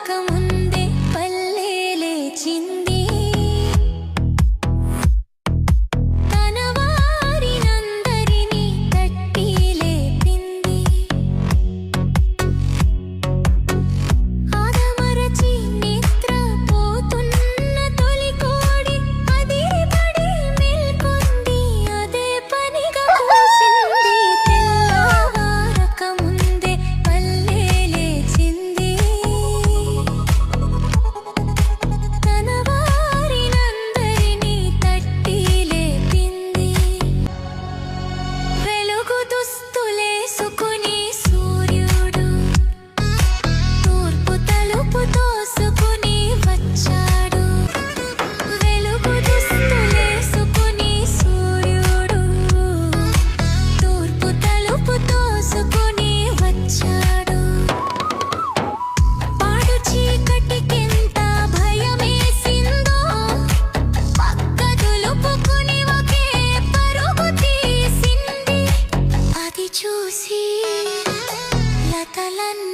తెల్లవారకముందే పల్లె లేచింది. తన వారినందరినీ తట్టి లేపింది. ఆదమరచి నిద్రపోతున్న తొలి కోడి అదిరిపడి మేల్కొంది. అదే పనిగా కూసింది. తెల్లవారకముందే పల్లె లేచింది. తన వారినందరినీ తట్టి లేపింది. వెలుగు దుస్తులేసుకుని సూర్యుడు తూర్పు తలుపు తోసుకుని వచ్చాడు. వెలుగు దుస్తులేసుకుని సూర్యుడు తూర్పు తలుపు తోసుకుని వచ్చాడు. పాడు చీకటికెంత భయమేసిందో పక్క దులుపుకుని ఒకే పరుగు తీసింది. అది చూసి లతలన్నీ